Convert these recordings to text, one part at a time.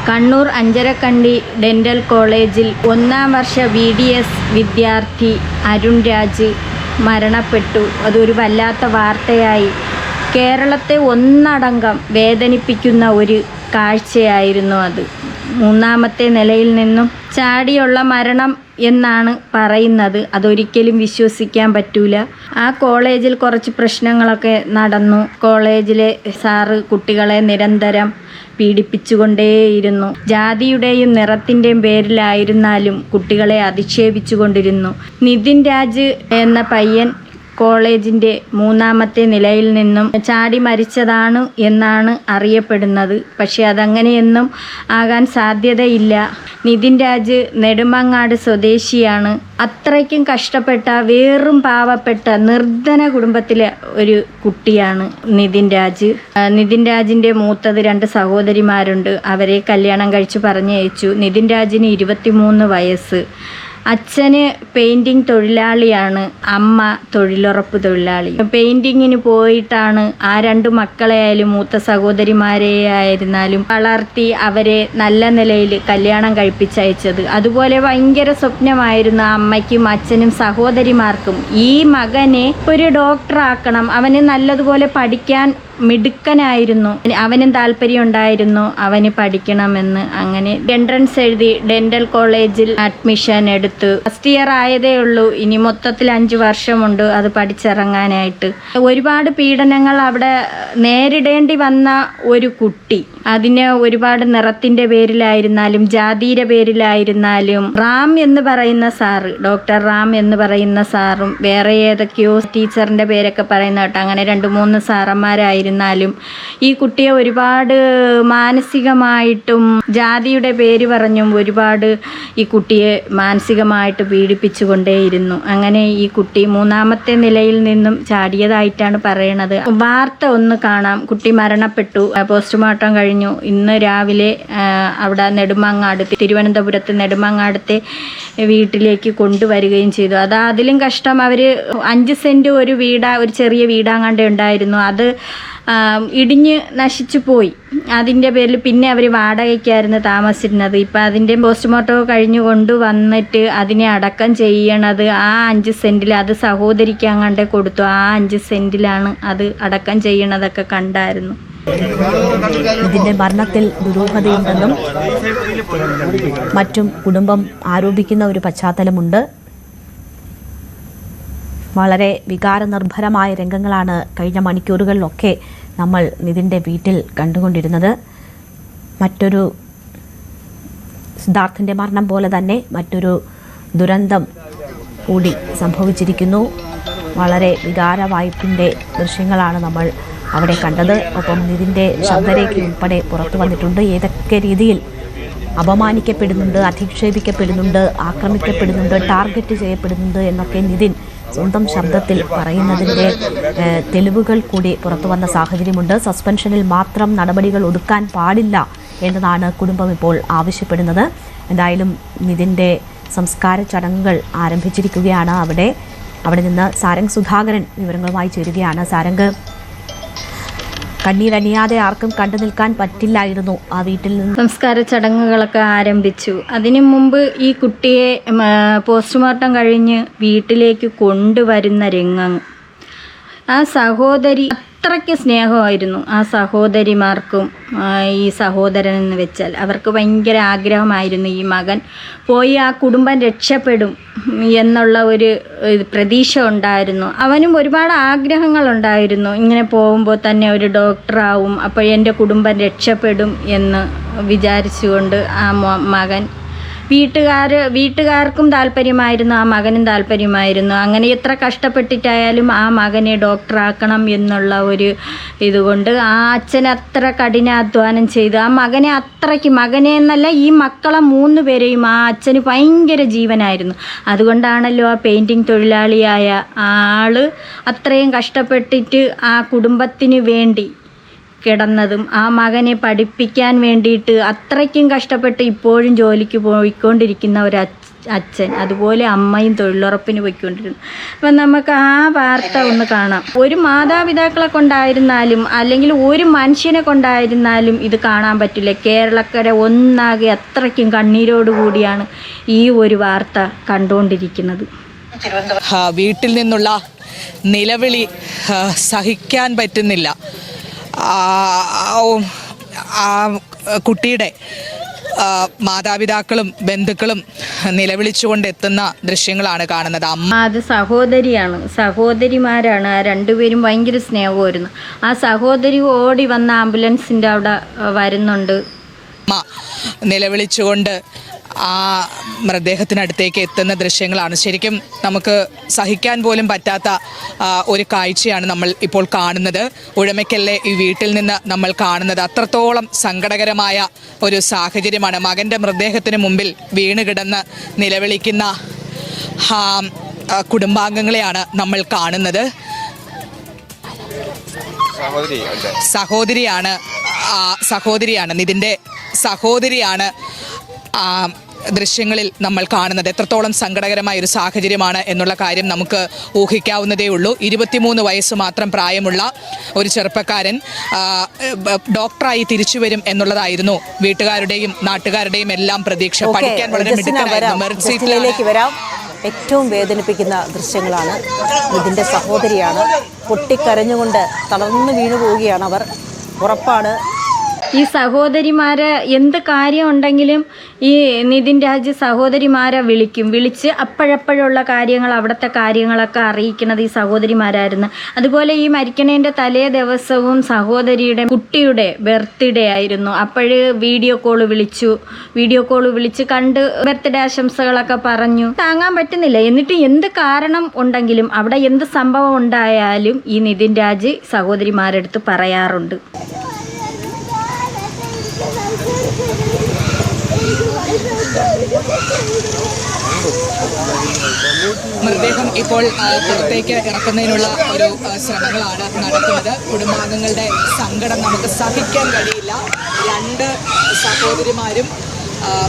Kannur Anjarakandy dental കോളേജിൽ 1ാം വർഷ BDS വിദ്യാർത്ഥി അരുൺ രാജ് മരണപ്പെട്ടു. അതൊരു വല്ലാത്ത വാർത്തയായി. കേരളത്തെ ഒന്നടങ്കം വേദനിപ്പിക്കുന്ന ഒരു കാഴ്ചയായിരുന്നു അത്. 3ാമത്തെ നിലയിൽ നിന്നും ചാടിയുള്ള മരണം എന്നാണ് പറയുന്നത്. അതൊരിക്കലും വിശ്വസിക്കാൻ പറ്റൂല. ആ കോളേജിൽ കുറച്ച് പ്രശ്നങ്ങളൊക്കെ നടന്നു. കോളേജിലെ സാറ് കുട്ടികളെ നിരന്തരം പീഡിപ്പിച്ചുകൊണ്ടേയിരുന്നു. ജാതിയുടെയും നിറത്തിൻ്റെയും പേരിലായിരുന്നാലും കുട്ടികളെ അധിക്ഷേപിച്ചുകൊണ്ടിരുന്നു. നിതിൻ രാജ് എന്ന പയ്യൻ കോളേജിൻ്റെ 3ാമത്തെ നിലയിൽ നിന്നും ചാടി മരിച്ചതാണ് എന്നാണ് അറിയപ്പെടുന്നത്. പക്ഷെ അതങ്ങനെയൊന്നും ആകാൻ സാധ്യതയില്ല. നിതിൻ രാജ് നെടുമങ്ങാട് സ്വദേശിയാണ്. അത്രയ്ക്കും കഷ്ടപ്പെട്ട വേറും പാവപ്പെട്ട നിർധന കുടുംബത്തിലെ ഒരു കുട്ടിയാണ് നിതിൻ രാജ്. നിതിൻ രാജിൻ്റെ മൂത്തത് 2 സഹോദരിമാരുണ്ട്. അവരെ കല്യാണം കഴിച്ച് പറഞ്ഞയച്ചു. നിതിൻ രാജിന് 23 വയസ്സ്. അച്ഛന് പെയിൻറ്റിങ് തൊഴിലാളിയാണ്, അമ്മ തൊഴിലുറപ്പ് തൊഴിലാളി. പെയിൻറ്റിങ്ങിന് പോയിട്ടാണ് ആ 2 മക്കളെ ആയാലും മൂത്ത സഹോദരിമാരെ ആയിരുന്നാലും വളർത്തി അവരെ നല്ല നിലയിൽ കല്യാണം കഴിപ്പിച്ചയച്ചത്. അതുപോലെ ഭയങ്കര സ്വപ്നമായിരുന്നു അമ്മയ്ക്കും അച്ഛനും സഹോദരിമാർക്കും ഈ മകനെ ഒരു ഡോക്ടറാക്കണം, അവന് നല്ലതുപോലെ പഠിക്കാൻ മിടുക്കനായിരുന്നു, അവനും താല്പര്യം ഉണ്ടായിരുന്നു അവന് പഠിക്കണമെന്ന്. അങ്ങനെ എൻട്രൻസ് എഴുതി ഡെൻ്റൽ കോളേജിൽ അഡ്മിഷൻ എടുത്തു. ഫസ്റ്റ് ഇയർ ആയതേ ഉള്ളൂ. ഇനി മൊത്തത്തിൽ 5 വർഷമുണ്ട് അത് പഠിച്ചിറങ്ങാനായിട്ട്. ഒരുപാട് പീഡനങ്ങൾ അവിടെ നേരിടേണ്ടി വന്ന ഒരു കുട്ടി. അതിന് ഒരുപാട് നിറത്തിൻ്റെ പേരിലായിരുന്നാലും ജാതിയുടെ പേരിലായിരുന്നാലും റാം എന്ന് പറയുന്ന സാറ്, ഡോക്ടർ റാം എന്ന് പറയുന്ന സാറും വേറെ ഏതൊക്കെയോ ടീച്ചറിൻ്റെ പേരൊക്കെ പറയുന്ന കേട്ടോ. അങ്ങനെ 2-3 സാറന്മാരായിരുന്നു. ഈ കുട്ടിയെ ഒരുപാട് മാനസികമായിട്ടും ജാതിയുടെ പേര് പറഞ്ഞും ഒരുപാട് ഈ കുട്ടിയെ മാനസികമായിട്ട് പീഡിപ്പിച്ചുകൊണ്ടേയിരുന്നു. അങ്ങനെ ഈ കുട്ടി 3ാമത്തെ നിലയിൽ നിന്നും ചാടിയതായിട്ടാണ് പറയണത്. വാർത്ത ഒന്ന് കാണാം. കുട്ടി മരണപ്പെട്ടു. പോസ്റ്റ്മോർട്ടം കഴിഞ്ഞു. ഇന്ന് രാവിലെ അവിടെ നെടുമങ്ങാട്, തിരുവനന്തപുരത്ത് നെടുമങ്ങാടത്തെ വീട്ടിലേക്ക് കൊണ്ടുവരികയും ചെയ്തു. അതിലും കഷ്ടം, അവർ 5 സെൻറ്റ് ഒരു ചെറിയ വീടാങ്ങാണ്ട് ഉണ്ടായിരുന്നു. അത് ഇടിഞ്ഞ് നശിച്ചു പോയി. അതിൻ്റെ പേരിൽ പിന്നെ അവർ വാടകയ്ക്കായിരുന്നു താമസിച്ചിരുന്നത്. ഇപ്പം അതിൻ്റെ പോസ്റ്റ്മോർട്ടം കഴിഞ്ഞു കൊണ്ടുവന്നിട്ട് അതിനെ അടക്കം ചെയ്യണത് ആ 5 സെൻറ്റിൽ, അത് സഹോദരിക്ക് അങ്ങാണ്ട് കൊടുത്തു. ആ 5 സെൻറ്റിലാണ് അത് അടക്കം ചെയ്യണതൊക്കെ കണ്ടായിരുന്നു. ഇതിൻ്റെ മരണത്തിൽ ദുരൂഹതയുണ്ടെന്നും മറ്റും കുടുംബം ആരോപിക്കുന്ന ഒരു പശ്ചാത്തലമുണ്ട്. വളരെ വികാരനിർഭരമായ രംഗങ്ങളാണ് കഴിഞ്ഞ മണിക്കൂറുകളിലൊക്കെ നമ്മൾ നിതിൻ്റെ വീട്ടിൽ കണ്ടുകൊണ്ടിരുന്നത്. മറ്റൊരു സിദ്ധാർത്ഥിൻ്റെ മരണം പോലെ തന്നെ മറ്റൊരു ദുരന്തം കൂടി സംഭവിച്ചിരിക്കുന്നു. വളരെ വികാരവായ്പിൻ്റെ ദൃശ്യങ്ങളാണ് നമ്മൾ അവിടെ കണ്ടത്. ഒപ്പം നിതിൻ്റെ ശബ്ദരേഖ ഉൾപ്പെടെ പുറത്തു വന്നിട്ടുണ്ട്. ഏതൊക്കെ രീതിയിൽ അപമാനിക്കപ്പെടുന്നുണ്ട്, അധിക്ഷേപിക്കപ്പെടുന്നുണ്ട്, ആക്രമിക്കപ്പെടുന്നുണ്ട്, ടാർഗറ്റ് ചെയ്യപ്പെടുന്നുണ്ട് എന്നൊക്കെ നിതിൻ സ്വന്തം ശബ്ദത്തിൽ പറയുന്നതിൻ്റെ തെളിവുകൾ കൂടി പുറത്തു വന്ന സാഹചര്യമുണ്ട്. സസ്പെൻഷനിൽ മാത്രം നടപടികൾ ഒതുക്കാൻ പാടില്ല എന്നതാണ് കുടുംബം ഇപ്പോൾ ആവശ്യപ്പെടുന്നത്. എന്തായാലും നിതിൻ്റെ സംസ്കാര ചടങ്ങുകൾ ആരംഭിച്ചിരിക്കുകയാണ്. അവിടെ നിന്ന് സാരംഗ് സുധാകരൻ വിവരങ്ങളുമായി ചേരുകയാണ്. സാരംഗ്, കണ്ണീരണിയാതെ ആർക്കും കണ്ടു നിൽക്കാൻ പറ്റില്ലായിരുന്നു ആ വീട്ടിൽ നിന്ന്. സംസ്കാര ചടങ്ങുകളൊക്കെ ആരംഭിച്ചു. അതിനു മുമ്പ് ഈ കുട്ടിയെ പോസ്റ്റ്മോർട്ടം കഴിഞ്ഞ് വീട്ടിലേക്ക് കൊണ്ടുവരുന്ന രംഗം, ആ സഹോദരി അത്രയ്ക്ക് സ്നേഹമായിരുന്നു ആ സഹോദരിമാർക്കും. ഈ സഹോദരൻ എന്ന് വെച്ചാൽ അവർക്ക് ഭയങ്കര ആഗ്രഹമായിരുന്നു ഈ മകൻ പോയി ആ കുടുംബം രക്ഷപ്പെടും എന്നുള്ള ഒരു പ്രതീക്ഷ ഉണ്ടായിരുന്നു. അവനും ഒരുപാട് ആഗ്രഹങ്ങളുണ്ടായിരുന്നു. ഇങ്ങനെ പോകുമ്പോൾ തന്നെ ഒരു ഡോക്ടറാവും, അപ്പോൾ എൻ്റെ കുടുംബം രക്ഷപ്പെടും എന്ന് വിചാരിച്ചുകൊണ്ട് ആ മകൻ വീട്ടുകാർക്കും താല്പര്യമായിരുന്നു, ആ മകനും താല്പര്യമായിരുന്നു. അങ്ങനെ എത്ര കഷ്ടപ്പെട്ടിട്ടായാലും ആ മകനെ ഡോക്ടറാക്കണം എന്നുള്ള ഒരു ഇതുകൊണ്ട് ആ അച്ഛൻ അത്ര കഠിനാധ്വാനം ചെയ്തു. ആ മകനെ അത്രയ്ക്ക്, മകനെ എന്നല്ല ഈ മക്കളെ 3 പേരെയും ആ അച്ഛന് ഭയങ്കര ജീവനായിരുന്നു. അതുകൊണ്ടാണല്ലോ ആ പെയിൻറ്റിങ് തൊഴിലാളിയായ ആൾ അത്രയും കഷ്ടപ്പെട്ടിട്ട് ആ കുടുംബത്തിന് വേണ്ടി കിടന്നതും ആ മകനെ പഠിപ്പിക്കാൻ വേണ്ടിയിട്ട് അത്രയ്ക്കും കഷ്ടപ്പെട്ട് ഇപ്പോഴും ജോലിക്ക് പോയിക്കൊണ്ടിരിക്കുന്ന ഒരു അച്ഛൻ, അതുപോലെ അമ്മയും തൊഴിലുറപ്പിന് പോയിക്കൊണ്ടിരുന്നു. അപ്പം നമുക്ക് ആ വാർത്ത ഒന്ന് കാണാം. ഒരു മാതാപിതാക്കളെ കൊണ്ടായിരുന്നാലും അല്ലെങ്കിൽ ഒരു മനുഷ്യനെ കൊണ്ടായിരുന്നാലും ഇത് കാണാൻ പറ്റില്ല. കേരളക്കര ഒന്നാകെ അത്രയ്ക്കും കണ്ണീരോടുകൂടിയാണ് ഈ ഒരു വാർത്ത കണ്ടുകൊണ്ടിരിക്കുന്നത്. വീട്ടിൽ നിന്നുള്ള നിലവിളി സഹിക്കാൻ പറ്റുന്നില്ല. ആ കുട്ടിയുടെ മാതാപിതാക്കളും ബന്ധുക്കളും നിലവിളിച്ചുകൊണ്ട് എത്തുന്ന ദൃശ്യങ്ങളാണ് കാണുന്നത്. അത് സഹോദരിമാരാണ്. ആ രണ്ടുപേരും ഭയങ്കര സ്നേഹമായിരുന്നു. ആ സഹോദരി ഓടി വന്ന ആംബുലൻസിൻ്റെ അവിടെ വരുന്നുണ്ട്. നിലവിളിച്ചുകൊണ്ട് ആ മൃതദേഹത്തിനടുത്തേക്ക് എത്തുന്ന ദൃശ്യങ്ങളാണ്. ശരിക്കും നമുക്ക് സഹിക്കാൻ പോലും പറ്റാത്ത ഒരു കാഴ്ചയാണ് നമ്മൾ ഇപ്പോൾ കാണുന്നത്. ഉഴമയ്ക്കലിലെ ഈ വീട്ടിൽ നിന്ന് നമ്മൾ കാണുന്നത് അത്രത്തോളം സങ്കടകരമായ ഒരു സാഹചര്യമാണ്. മകൻ്റെ മൃതദേഹത്തിന് മുമ്പിൽ വീണ് കിടന്ന് നിലവിളിക്കുന്ന കുടുംബാംഗങ്ങളെയാണ് നമ്മൾ കാണുന്നത്. സഹോദരിയാണ് നിതിൻ്റെ സഹോദരിയാണ് ദൃശ്യങ്ങളിൽ നമ്മൾ കാണുന്നത്. എത്രത്തോളം സങ്കടകരമായ ഒരു സാഹചര്യമാണ് എന്നുള്ള കാര്യം നമുക്ക് ഊഹിക്കാവുന്നതേ ഉള്ളൂ. 23 വയസ്സ് മാത്രം പ്രായമുള്ള ഒരു ചെറുപ്പക്കാരൻ ഡോക്ടറായി തിരിച്ചു വരും എന്നുള്ളതായിരുന്നു വീട്ടുകാരുടെയും നാട്ടുകാരുടെയും എല്ലാം പ്രതീക്ഷ. പഠിക്കാൻ വളരെ മിടുക്കനായിരുന്നു. മെറിറ്റ് സീറ്റിലേക്ക് വരാം. ഏറ്റവും വേദനിപ്പിക്കുന്ന ദൃശ്യങ്ങളാണ്. ഇതിൻ്റെ സഹോദരിയാണ്. പൊട്ടിക്കരഞ്ഞുകൊണ്ട് തളർന്നു വീണു പോവുകയാണ് അവർ. ഉറപ്പാണ് ഈ സഹോദരിമാരെ എന്ത് കാര്യം ഉണ്ടെങ്കിലും ഈ നിതിൻ രാജ് സഹോദരിമാരെ വിളിച്ച് അപ്പോഴപ്പോഴുള്ള കാര്യങ്ങൾ, അവിടുത്തെ കാര്യങ്ങളൊക്കെ അറിയിക്കുന്നത് ഈ സഹോദരിമാരായിരുന്നു. അതുപോലെ ഈ മരിക്കണേൻ്റെ തലേ ദിവസവും സഹോദരിയുടെ കുട്ടിയുടെ ബർത്ത്ഡേ ആയിരുന്നു. അപ്പോഴ് വീഡിയോ കോൾ വിളിച്ച് കണ്ട് ബർത്ത്ഡേ ആശംസകളൊക്കെ പറഞ്ഞു. താങ്ങാൻ പറ്റുന്നില്ല. എന്നിട്ട് എന്ത് കാരണം ഉണ്ടെങ്കിലും അവിടെ എന്ത് സംഭവം ഉണ്ടായാലും ഈ നിതിൻ രാജ് സഹോദരിമാരെടുത്ത് പറയാറുണ്ട്. മൃതദേഹം ഇപ്പോൾ പുറത്തേക്ക് ഇറക്കുന്നതിനുള്ള ഒരു ശ്രമങ്ങളാണ് നടക്കുന്നത്. കുടുംബാംഗങ്ങളുടെ സങ്കടം നമുക്ക് സഹിക്കാൻ കഴിയില്ല. 2 സഹോദരിമാരും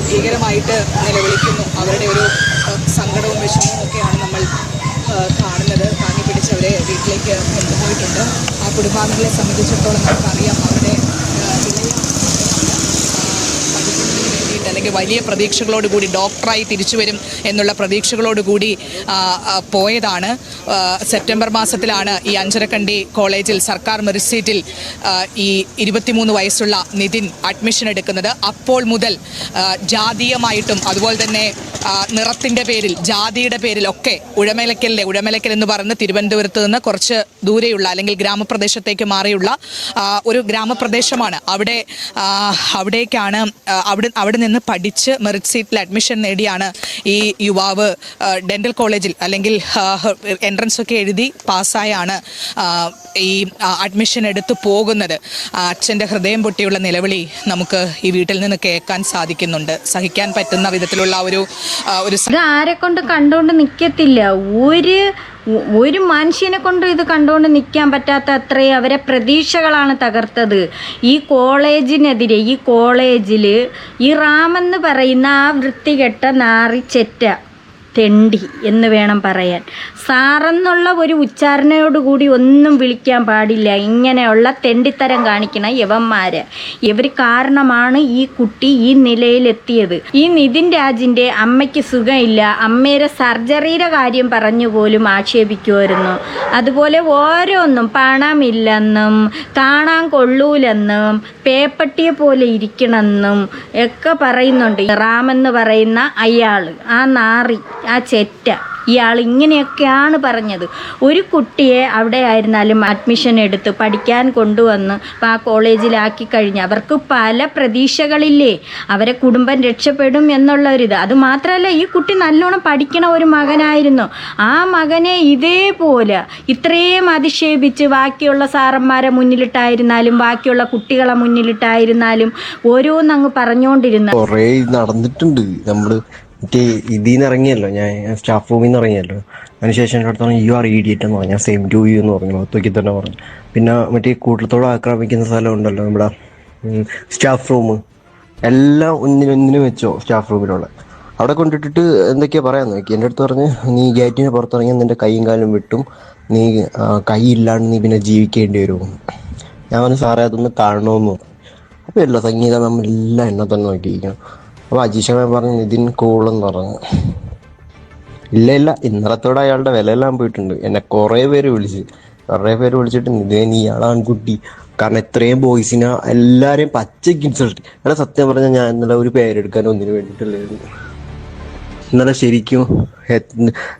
ഭീകരമായിട്ട് നിലവിളിക്കുന്നു. അവരുടെ ഒരു സങ്കടവും വിഷമവും ഒക്കെയാണ് നമ്മൾ കാണുന്നത്. താങ്ങി പിടിച്ചവരെ വീട്ടിലേക്ക് കൊണ്ടുപോയിട്ടുണ്ട്. ആ കുടുംബാംഗങ്ങളെ സംബന്ധിച്ചിടത്തോളം നമുക്കറിയാം അവരുടെ അല്ലെങ്കിൽ വലിയ പ്രതീക്ഷകളോടുകൂടി ഡോക്ടറായി തിരിച്ചു വരും എന്നുള്ള പ്രതീക്ഷകളോടുകൂടി പോയതാണ്. സെപ്റ്റംബർ മാസത്തിലാണ് ഈ അഞ്ചരക്കണ്ടി കോളേജിൽ സർക്കാർ മെറിറ്റ് സീറ്റിൽ ഈ 23 വയസ്സുള്ള നിതിൻ അഡ്മിഷൻ എടുക്കുന്നത്. അപ്പോൾ മുതൽ ജാതീയമായിട്ടും അതുപോലെ തന്നെ നിറത്തിൻ്റെ പേരിൽ, ജാതിയുടെ പേരിലൊക്കെ ഉഴമലക്കൽ എന്ന് പറയുന്ന തിരുവനന്തപുരത്ത് നിന്ന് കുറച്ച് ദൂരെയുള്ള അല്ലെങ്കിൽ ഗ്രാമപ്രദേശത്തേക്ക് മാറിയുള്ള ഒരു ഗ്രാമപ്രദേശമാണ്. അവിടേക്കാണ് അവിടെ നിന്ന് പഠിച്ച് മെറിറ്റ് സീറ്റിൽ അഡ്മിഷൻ നേടിയാണ് ഈ യുവാവ് ഡെൻ്റൽ കോളേജിൽ അല്ലെങ്കിൽ എൻട്രൻസ് ഒക്കെ എഴുതി പാസ്സായാണ് ഈ അഡ്മിഷൻ എടുത്ത് പോകുന്നത്. അച്ഛൻ്റെ ഹൃദയം പൊട്ടിയുള്ള നിലവിളി നമുക്ക് ഈ വീട്ടിൽ നിന്ന് കേൾക്കാൻ സാധിക്കുന്നുണ്ട്. സഹിക്കാൻ പറ്റുന്ന വിധത്തിലുള്ള ഒരു ഇത് ആരെ കൊണ്ട് കണ്ടുകൊണ്ട് നിൽക്കത്തില്ല. ഒരു മനുഷ്യനെ കൊണ്ട് ഇത് കണ്ടുകൊണ്ട് നിൽക്കാൻ പറ്റാത്ത അത്രയും അവരെ പ്രതീക്ഷകളാണ് തകർത്തത്. ഈ കോളേജിനെതിരെ, ഈ കോളേജിൽ ഈ റാമെന്ന് പറയുന്ന ആ വൃത്തികെട്ട നാറിച്ചെറ്റ തെണ്ടി എന്ന് വേണം പറയാൻ. സാറെന്നുള്ള ഒരു ഉച്ചാരണയോടുകൂടി ഒന്നും വിളിക്കാൻ പാടില്ല. ഇങ്ങനെയുള്ള തെണ്ടിത്തരം കാണിക്കണ യവന്മാര്, ഇവർ കാരണമാണ് ഈ കുട്ടി ഈ നിലയിലെത്തിയത്. ഈ നിതിൻ രാജിൻ്റെ അമ്മയ്ക്ക് സുഖമില്ല, അമ്മയുടെ സർജറിയുടെ കാര്യം പറഞ്ഞു പോലും ആക്ഷേപിക്കുമായിരുന്നു. അതുപോലെ ഓരോന്നും പണമില്ലെന്നും കാണാൻ കൊള്ളൂലെന്നും പേപ്പട്ടിയെ പോലെ ഇരിക്കണമെന്നും ഒക്കെ പറയുന്നുണ്ട്. റാമെന്ന് പറയുന്ന അയാൾ, ആ നാറി, ആ ചെറ്റ ഇയാൾ ഇങ്ങനെയൊക്കെയാണ് പറഞ്ഞത്. ഒരു കുട്ടിയെ അവിടെ ആയിരുന്നാലും അഡ്മിഷൻ എടുത്ത് പഠിക്കാൻ കൊണ്ടുവന്ന് ആ കോളേജിലാക്കി കഴിഞ്ഞ് അവർക്ക് പല പ്രതീക്ഷകളില്ലേ, അവരെ കുടുംബം രക്ഷപ്പെടും എന്നുള്ളൊരിത്. അതുമാത്രമല്ല, ഈ കുട്ടി നല്ലോണം പഠിക്കണ ഒരു മകനായിരുന്നു. ആ മകനെ ഇതേപോലെ ഇത്രയും അധിക്ഷേപിച്ച് ബാക്കിയുള്ള സാറന്മാരെ മുന്നിലിട്ടായിരുന്നാലും ബാക്കിയുള്ള കുട്ടികളെ മുന്നിലിട്ടായിരുന്നാലും ഓരോന്നങ്ങ് പറഞ്ഞുകൊണ്ടിരുന്ന കുറേ നടന്നിട്ടുണ്ട്. നമ്മൾ മറ്റേ ഇതിൽ നിന്ന് ഇറങ്ങിയല്ലോ, ഞാൻ സ്റ്റാഫ് റൂമിൽ നിന്ന് ഇറങ്ങിയല്ലോ. അതിനുശേഷം എൻ്റെ അടുത്ത് പറഞ്ഞു യു ആർ ഇഡിയറ്റ് എന്ന് പറഞ്ഞു. ഞാൻ സെയിം ടു യു എന്ന് പറഞ്ഞു, മുഖത്തേക്ക് തന്നെ പറഞ്ഞു. പിന്നെ മറ്റേ കൂട്ടത്തോടെ ആക്രമിക്കുന്ന സ്ഥലം ഉണ്ടല്ലോ നമ്മുടെ സ്റ്റാഫ് റൂം, എല്ലാം ഒന്നിനൊന്നിനും വെച്ചോ സ്റ്റാഫ് റൂമിലുള്ള. അവിടെ കൊണ്ടിട്ടിട്ട് എന്തൊക്കെയാ പറയാൻ നോക്കി. എൻ്റെ അടുത്ത് പറഞ്ഞ് നീ ഗേറ്റിന് പുറത്തിറങ്ങിയാൽ നിൻ്റെ കൈയും കാലും വിട്ടും, നീ കൈ ഇല്ലാണ്ട് നീ പിന്നെ ജീവിക്കേണ്ടി വരുമോ. ഞാൻ പറഞ്ഞു സാറേ അതൊന്ന് കാണണമെന്ന് പറഞ്ഞു. അപ്പോൾ ഇല്ല സംഗീത നമ്മളെല്ലാം എന്നെ തന്നെ നോക്കിയിരിക്കണം. അപ്പോൾ അജീഷമ്മ പറഞ്ഞു നിതിൻ കൂളെന്ന് പറഞ്ഞു. ഇല്ല ഇന്നലത്തോടെ അയാളുടെ വിലയെല്ലാം പോയിട്ടുണ്ട്. എന്നെ കുറേ പേര് വിളിച്ചിട്ട് നിതിൻ ഇയാളാണ് കുട്ടി, കാരണം ഇത്രയും ബോയ്സിനെ എല്ലാവരെയും പച്ചയ്ക്ക് ഇൻസൾട്ട്. എടാ സത്യം പറഞ്ഞാൽ ഞാൻ ഇന്നലെ ഒരു പേരെടുക്കാൻ ഒന്നിനു വേണ്ടിയിട്ടില്ലായിരുന്നു. ഇന്നലെ ശരിക്കും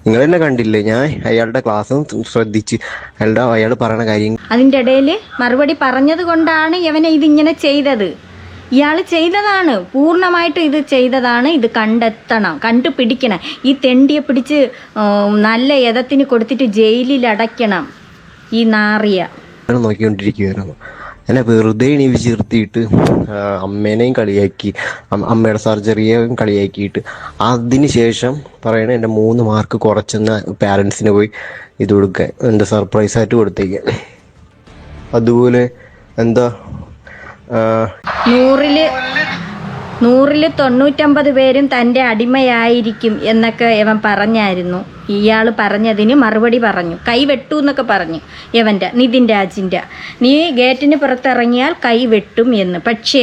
നിങ്ങൾ തന്നെ കണ്ടില്ലേ, ഞാൻ അയാളുടെ ക്ലാസ്സും ശ്രദ്ധിച്ച് അയാൾ പറയണ കാര്യം. അതിൻ്റെ ഇടയിൽ മറുപടി പറഞ്ഞത് കൊണ്ടാണ് ഇവനെ ഇതിങ്ങനെ ചെയ്തത്. ഇയാൾ ചെയ്തതാണ്, പൂർണ്ണമായിട്ടും ഇത് ചെയ്തതാണ്. ഇത് കണ്ടുപിടിക്കണം. ഈ തെണ്ടിയെ പിടിച്ച് നല്ല യഥത്തിന് കൊടുത്തിട്ട് ജയിലിൽ അടയ്ക്കണം. ഈ നാറിയ നോക്കിക്കൊണ്ടിരിക്കുകയായിരുന്നു. എന്നെ വെറുതെ എണീച്ച് നിർത്തിയിട്ട് അമ്മേനെയും കളിയാക്കി, അമ്മയുടെ സർജറിയെയും കളിയാക്കിയിട്ട് അതിന് ശേഷം പറയണ എൻ്റെ 3 മാർക്ക് കുറച്ചെന്ന പാരൻസിന് പോയി ഇത് കൊടുക്കാൻ, എന്താ സർപ്രൈസായിട്ട് കൊടുത്തേക്കാൻ. അതുപോലെ എന്താ 100-ൽ 99 പേരും തൻ്റെ അടിമയായിരിക്കും എന്നൊക്കെ ഇവൻ പറഞ്ഞായിരുന്നു. ഇയാൾ പറഞ്ഞതിന് മറുപടി പറഞ്ഞു, കൈ വെട്ടു എന്നൊക്കെ പറഞ്ഞു. നിതിൻ രാജിൻ്റെ നീ ഗേറ്റിന് പുറത്തിറങ്ങിയാൽ കൈ വെട്ടും എന്ന്. പക്ഷേ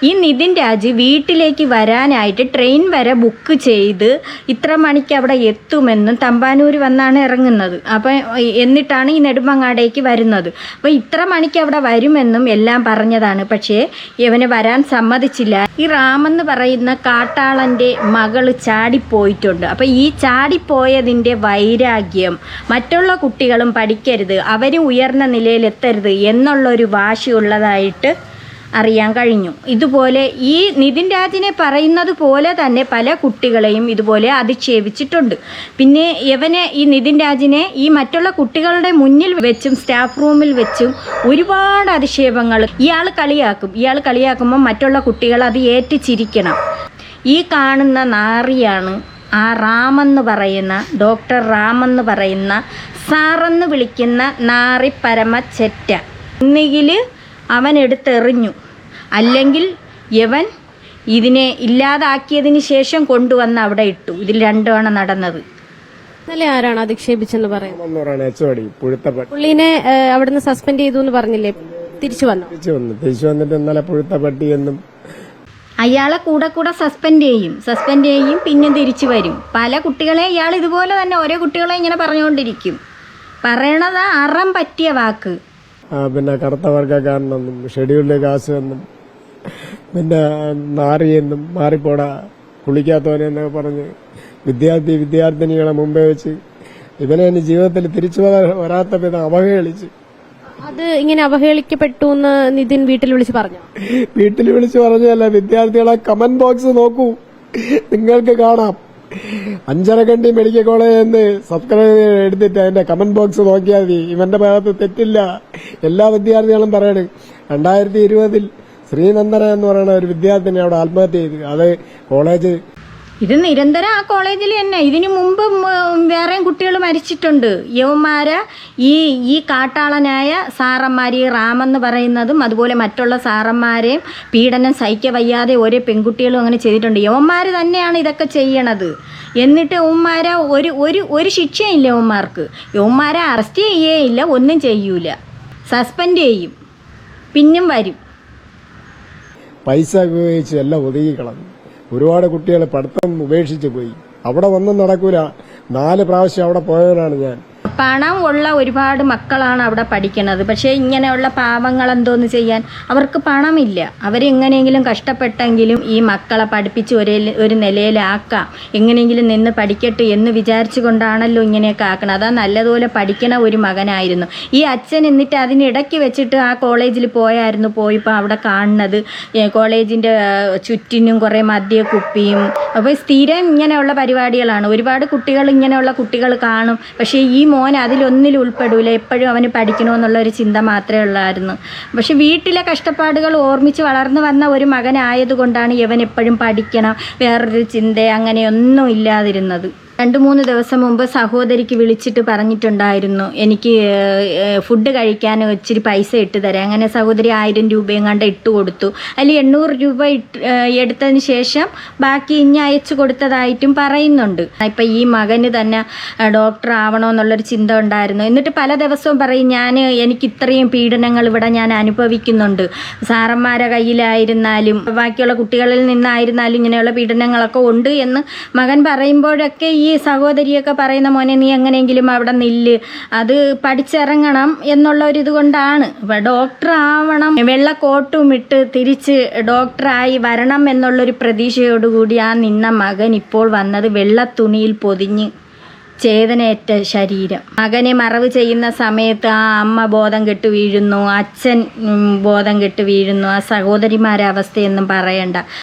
ഈ നിതിൻ രാജ് വീട്ടിലേക്ക് വരാനായിട്ട് ട്രെയിൻ വരെ ബുക്ക് ചെയ്ത് ഇത്ര മണിക്ക് അവിടെ എത്തുമെന്നും തമ്പാനൂർ വന്നാണ് ഇറങ്ങുന്നത്. അപ്പം എന്നിട്ടാണ് ഈ നെടുമങ്ങാടേക്ക് വരുന്നത്. അപ്പോൾ ഇത്ര മണിക്ക് അവിടെ വരുമെന്നും എല്ലാം പറഞ്ഞതാണ്. പക്ഷേ ഇവന് വരാൻ സമ്മതിച്ചില്ല. ഈ റാമെന്ന് പറയുന്ന കാട്ടാളൻ്റെ മകള് ചാടിപ്പോയിട്ടുണ്ട്. അപ്പോൾ ഈ ചാടിപ്പോയതിൻ്റെ വൈരാഗ്യം മറ്റുള്ള കുട്ടികളും പഠിക്കരുത്, അവരും ഉയർന്ന നിലയിലെത്തരുത് എന്നുള്ളൊരു വാശിയുള്ളതായിട്ട് അറിയാൻ കഴിഞ്ഞു. ഇതുപോലെ ഈ നിതിൻ രാജിനെ പറയുന്നത് പോലെ തന്നെ പല കുട്ടികളെയും ഇതുപോലെ അധിക്ഷേപിച്ചിട്ടുണ്ട്. പിന്നെ ഈ നിതിൻ രാജിനെ ഈ മറ്റുള്ള കുട്ടികളുടെ മുന്നിൽ വെച്ചും സ്റ്റാഫ് റൂമിൽ വെച്ചും ഒരുപാട് അധിക്ഷേപങ്ങൾ ഇയാൾ കളിയാക്കുമ്പോൾ മറ്റുള്ള കുട്ടികൾ അത് ഏറ്റുചിരിക്കണം. ഈ കാണുന്ന നാറിയാണ് ആ റാമെന്ന് പറയുന്ന ഡോക്ടർ റാമെന്ന് പറയുന്ന സാറെന്ന് വിളിക്കുന്ന നാറി പരമ ചെറ്റ. ഒന്നുകിൽ അവൻ എടുത്തെറിഞ്ഞു, അല്ലെങ്കിൽ യവൻ ഇതിനെ ഇല്ലാതാക്കിയതിന് ശേഷം കൊണ്ടുവന്ന് അവിടെ ഇട്ടു. ഇതിൽ രണ്ടുമാണ് നടന്നത്. ഇന്നലെ ആരാണ് അധിക്ഷേപിച്ചെന്ന് പറയുന്നത്? പുള്ളിനെ അവിടുന്ന് സസ്പെൻഡ് ചെയ്തു എന്ന് പറഞ്ഞില്ലേ? തിരിച്ചു വന്നിട്ട് ഇന്നലെ പുഴുത്ത പട്ടി എന്നും അയാളെ കൂടെ സസ്പെൻഡ് ചെയ്യും, പിന്നെ തിരിച്ചു വരും. പല കുട്ടികളെ ഇയാൾ ഇതുപോലെ തന്നെ ഓരോ കുട്ടികളെ ഇങ്ങനെ പറഞ്ഞുകൊണ്ടിരിക്കും. പറയണത് അറം പറ്റിയ വാക്ക്. പിന്നെ കറുത്ത വർഗ്ഗക്കാരനെന്നും ഷെഡ്യൂൾഡ് കാസ്റ്റ് എന്നും പിന്നെ നാറിയെന്നും മാറിപ്പോടാ കുളിക്കാത്തവനെന്നൊക്കെ പറഞ്ഞ് വിദ്യാർത്ഥിനികളെ മുമ്പേ വെച്ച് ഇവനെ ജീവിതത്തിൽ തിരിച്ചു വരാത്ത വിധം അവഹേളിച്ച്. അത് ഇങ്ങനെ അവഹേളിക്കപ്പെട്ടു എന്ന് നിതിൻ വീട്ടിൽ വിളിച്ച് പറഞ്ഞു? വീട്ടിൽ വിളിച്ച് പറഞ്ഞല്ല, വിദ്യാർത്ഥികളെ കമന്റ് ബോക്സ് നോക്കൂ, നിങ്ങൾക്ക് കാണാം. അഞ്ചരക്കണ്ടി മെഡിക്കൽ കോളേജ് എന്ന് സബ്സ്ക്രൈബ് എടുത്തിട്ട് അതിന്റെ കമന്റ് ബോക്സ് നോക്കിയാൽ മതി. ഇവന്റെ ഭാഗത്ത് തെറ്റില്ല. എല്ലാ വിദ്യാർത്ഥികളും പറയണ് 2020 ശ്രീനന്ദന എന്ന് പറയുന്ന ഒരു വിദ്യാർത്ഥിനി അവിടെ ആത്മഹത്യ ചെയ്തു. അത് കോളേജ് ഇത് നിരന്തരം ആ കോളേജിൽ തന്നെ. ഇതിനു മുമ്പ് വേറെയും കുട്ടികൾ മരിച്ചിട്ടുണ്ട്. യവന്മാരെ ഈ കാട്ടാളനായ സാറന്മാർ, ഈ റാമെന്ന് പറയുന്നതും അതുപോലെ മറ്റുള്ള സാറന്മാരെയും പീഡനം സഹിക്കവയ്യാതെ ഓരോ പെൺകുട്ടികളും അങ്ങനെ ചെയ്തിട്ടുണ്ട്. യവന്മാർ തന്നെയാണ് ഇതൊക്കെ ചെയ്യണത്. എന്നിട്ട് യവന്മാരെ ഒരു ശിക്ഷയില്ല യവന്മാർക്ക്. യവന്മാരെ അറസ്റ്റ് ചെയ്യുകയില്ല, ഒന്നും ചെയ്യൂല, സസ്പെൻഡ് ചെയ്യും, പിന്നും വരും. പൈസ ഉപയോഗിച്ച് എല്ലാം ഒതുങ്ങിക്കളഞ്ഞു. ഒരുപാട് കുട്ടികൾ പഠിത്തം ഉപേക്ഷിച്ച് പോയി. അവിടെ ഒന്നും നടക്കൂല. 4 പ്രാവശ്യം അവിടെ പോയവനാണ് ഞാൻ. പണം ഉള്ള ഒരുപാട് മക്കളാണ് അവിടെ പഠിക്കുന്നത്. പക്ഷേ ഇങ്ങനെയുള്ള പാവങ്ങൾ എന്തോന്ന് ചെയ്യാൻ? അവർക്ക് പണമില്ല. അവരെങ്ങനെയെങ്കിലും കഷ്ടപ്പെട്ടെങ്കിലും ഈ മക്കളെ പഠിപ്പിച്ച് ഒരു നിലയിലാക്കാം, എങ്ങനെയെങ്കിലും നിന്ന് പഠിക്കട്ടെ എന്ന് വിചാരിച്ചു കൊണ്ടാണല്ലോ ഇങ്ങനെയൊക്കെ ആക്കണം. അതാ നല്ലതുപോലെ പഠിക്കണ ഒരു മകനായിരുന്നു ഈ അച്ഛൻ. എന്നിട്ട് അതിനിടയ്ക്ക് വെച്ചിട്ട് ആ കോളേജിൽ പോയപ്പോൾ അവിടെ കാണുന്നത് കോളേജിൻ്റെ ചുറ്റിനും കുറേ മദ്യ കുപ്പിയും. അപ്പോൾ സ്ഥിരം ഇങ്ങനെയുള്ള പരിപാടികളാണ്. ഒരുപാട് കുട്ടികൾ ഇങ്ങനെയുള്ള കുട്ടികൾ കാണും. പക്ഷേ ഈ മോൻ മോൻ അതിലൊന്നിലും ഉൾപ്പെടൂല, എപ്പോഴും അവന് പഠിക്കണമെന്നുള്ള ഒരു ചിന്ത മാത്രമേ ഉള്ളായിരുന്നു. പക്ഷെ വീട്ടിലെ കഷ്ടപ്പാടുകൾ ഓർമ്മിച്ച് വളർന്നു വന്ന ഒരു മകനായതുകൊണ്ടാണ് ഇവൻ എപ്പോഴും പഠിക്കണം, വേറൊരു ചിന്ത അങ്ങനെയൊന്നും ഇല്ലാതിരുന്നത്. 2-3 ദിവസം മുമ്പ് സഹോദരിക്ക് വിളിച്ചിട്ട് പറഞ്ഞിട്ടുണ്ടായിരുന്നു, എനിക്ക് ഫുഡ് കഴിക്കാൻ ഇച്ചിരി പൈസ ഇട്ട് തരാം. അങ്ങനെ സഹോദരി 1000 രൂപയും കണ്ട് ഇട്ട് കൊടുത്തു. അതിൽ 800 രൂപ എടുത്തതിന് ശേഷം ബാക്കി ഇനി അയച്ചു കൊടുത്തതായിട്ടും പറയുന്നുണ്ട്. ഇപ്പം ഈ മകന് തന്നെ ഡോക്ടർ ആവണമെന്നുള്ളൊരു ചിന്ത ഉണ്ടായിരുന്നു. എന്നിട്ട് പല ദിവസവും പറയും, എനിക്ക് ഇത്രയും പീഡനങ്ങൾ ഇവിടെ ഞാൻ അനുഭവിക്കുന്നുണ്ട്, സാറന്മാരെ കയ്യിലായിരുന്നാലും ബാക്കിയുള്ള കുട്ടികളിൽ നിന്നായിരുന്നാലും ഇങ്ങനെയുള്ള പീഡനങ്ങളൊക്കെ ഉണ്ട് എന്ന് മകൻ പറയുമ്പോഴൊക്കെ ഈ സഹോദരിയൊക്കെ പറയുന്ന, മോനെ നീ എങ്ങനെയെങ്കിലും അവിടെ നില്ല്, അത് പഠിച്ചിറങ്ങണം എന്നുള്ള ഒരു ഇതുകൊണ്ടാണ്. ഡോക്ടർ ആവണം, വെള്ള കോട്ടും ഇട്ട് തിരിച്ച് ഡോക്ടറായി വരണം എന്നുള്ളൊരു പ്രതീക്ഷയോടുകൂടി ആ നിന്ന മകൻ ഇപ്പോൾ വന്നത് വെള്ള തുണിയിൽ പൊതിഞ്ഞ് ചേതനയേറ്റ ശരീരം. മകനെ മറവ് ചെയ്യുന്ന സമയത്ത് ആ അമ്മ ബോധം കെട്ട് വീഴുന്നു, അച്ഛൻ ബോധം കെട്ട് വീഴുന്നു, ആ സഹോദരിമാരെ അവസ്ഥയൊന്നും പറയണ്ട.